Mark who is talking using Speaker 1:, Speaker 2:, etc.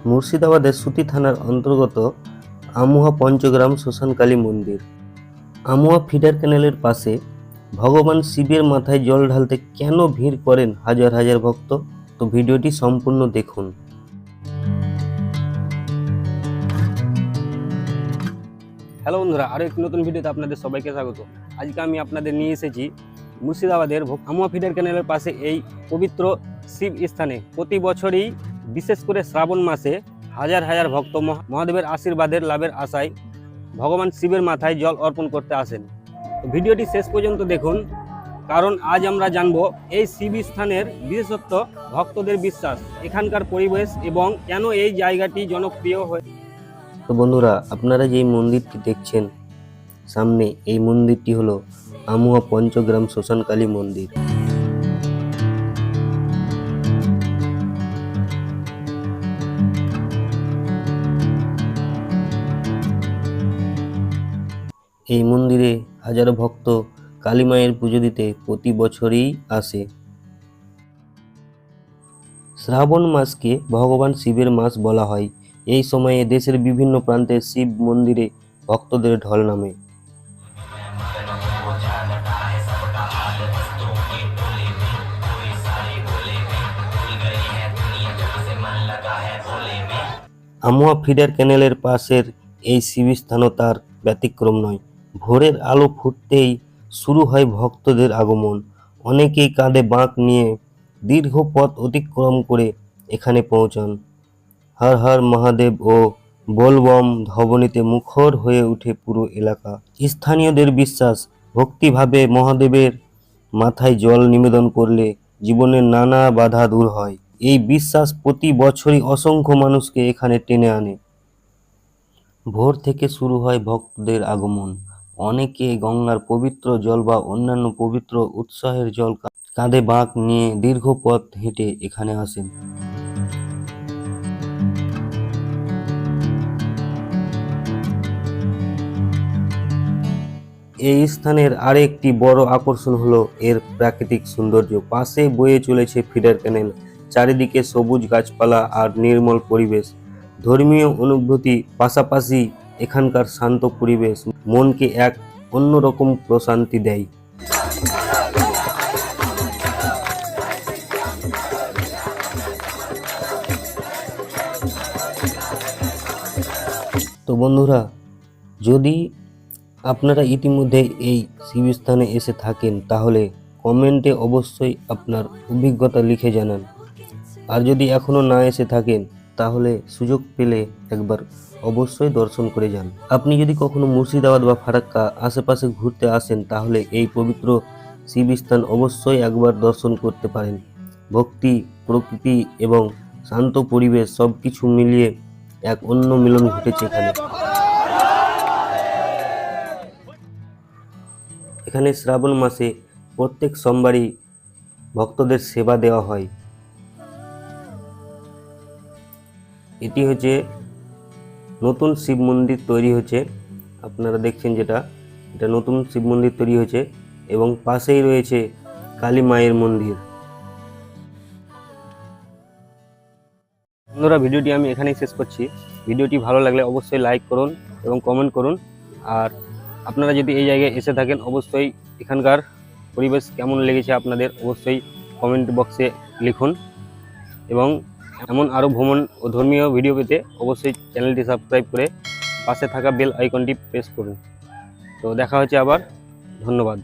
Speaker 1: মুর্শিদাবাদের সুতি থানার অন্তর্গত আমুয়া পঞ্চগ্রাম শ্মশানকালী মন্দির। আমুয়া ফিডার ক্যানেলের পাশে ভগবান শিবের মাথায় জল ঢালতে কেন ভিড় করেন হাজার হাজার ভক্ত? তো ভিডিওটি সম্পূর্ণ দেখুন। হ্যালো বন্ধুরা, আরও একটি নতুন ভিডিওতে আপনাদের সবাইকে স্বাগত। আজকে আমি আপনাদের নিয়ে এসেছি মুর্শিদাবাদের আমুয়া ফিডার ক্যানেলের পাশে এই পবিত্র শিব স্থানে প্রতি বছরই বিশেষ করে শ্রাবণ মাসে হাজার হাজার ভক্ত মহাদেবের আশীর্বাদের লাভের আশায় ভগবান শিবের মাথায় জল অর্পণ করতে আসেন। তো ভিডিওটি শেষ পর্যন্ত দেখুন, কারণ আজ আমরা জানব এই শিব স্থানের বিশেষত্ব, ভক্তদের বিশ্বাস, এখানকার পরিবেশ এবং কেন এই জায়গাটি জনপ্রিয় হয়ে। তো বন্ধুরা, আপনারা যেই মন্দিরটি দেখছেন সামনে, এই মন্দিরটি হলো আমুয়া পঞ্চগ্রাম শ্মশানকালী মন্দির। এই মন্দিরে হাজারো ভক্ত কালী মায়ের পুজো দিতে প্রতি বছরই আসে। শ্রাবণ মাসকে ভগবান শিবের মাস বলা হয়। এই সময়ে দেশের বিভিন্ন প্রান্তে শিব মন্দিরে ভক্তদের ঢল নামে। আমুয়া ফিডার ক্যানেলের পাশের এই শিবস্থানও তার ব্যতিক্রম নয়। ভোরের আলো ফুটতেই শুরু হয় ভক্তদের আগমন। অনেকেই কাঁধে বাঁক নিয়ে দীর্ঘ পথ অতিক্রম করে এখানে পৌঁছান। হর হর মহাদেব ও বোলবম ধ্বনিতে মুখর হয়ে ওঠে পুরো এলাকা। স্থানীয়দের বিশ্বাস, ভক্তিভাবে মহাদেবের মাথায় জল নিবেদন করলে জীবনের নানা বাধা দূর হয়। এই বিশ্বাস প্রতি বছরই অসংখ্য মানুষকে এখানে টেনে আনে। ভোর থেকে শুরু হয় ভক্তদের আগমন। অনেকে গঙ্গার পবিত্র জল বা অন্যান্য পবিত্র উৎসের জল কাঁধে বাঁক নিয়ে দীর্ঘ পথ হেঁটে এখানে আসেন। এই স্থানের আরেকটি বড় আকর্ষণ হলো এর প্রাকৃতিক সৌন্দর্য। পাশে বয়ে চলেছে ফিডার ক্যানেল, চারিদিকে সবুজ গাছপালা আর নির্মল পরিবেশ। ধর্মীয় অনুভূতি পাশাপাশি এখানকার শান্ত পরিবেশ মনকে এক অন্যরকম প্রশান্তি দেয়। তো বন্ধুরা, যদি আপনারা ইতিমধ্যে এই শিবস্থানে এসে থাকেন তাহলে কমেন্টে অবশ্যই আপনার অভিজ্ঞতা লিখে জানান। আর যদি এখনও না এসে থাকেন তাহলে সুযোগ পেলে একবার অবশ্যই দর্শন করে যান। আপনি যদি কখনো মুর্শিদাবাদ বা ফারাক্কা আশেপাশে ঘুরতে আসেন তাহলে এই পবিত্র শিবস্থান অবশ্যই একবার দর্শন করতে পারেন। ভক্তি, প্রকৃতি এবং শান্ত পরিবেশ সব কিছু মিলিয়ে এক অন্য মিলন ঘটেছে এখানে। এখানে শ্রাবণ মাসে প্রত্যেক সোমবারই ভক্তদের সেবা দেওয়া হয়। এটি হচ্ছে নতুন শিব মন্দির তৈরি হয়েছে, আপনারা দেখছেন এটা নতুন শিব মন্দির তৈরি হয়েছে এবং পাশেই রয়েছে কালী মায়ের মন্দির। বন্ধুরা, ভিডিওটি আমি এখানেই শেষ করছি। ভিডিওটি ভালো লাগলে অবশ্যই লাইক করুন এবং কমেন্ট করুন। আর আপনারা যদি এই জায়গায় এসে থাকেন অবশ্যই এখানকার পরিবেশ কেমন লেগেছে আপনাদের অবশ্যই কমেন্ট বক্সে লিখুন। এবং এমন আরও ভ্রমণ ও ধর্মীয় ভিডিও পেতে অবশ্যই চ্যানেলটি সাবস্ক্রাইব করে পাশে থাকা বেল আইকনটি প্রেস করুন। তো দেখা হচ্ছে আবার, ধন্যবাদ।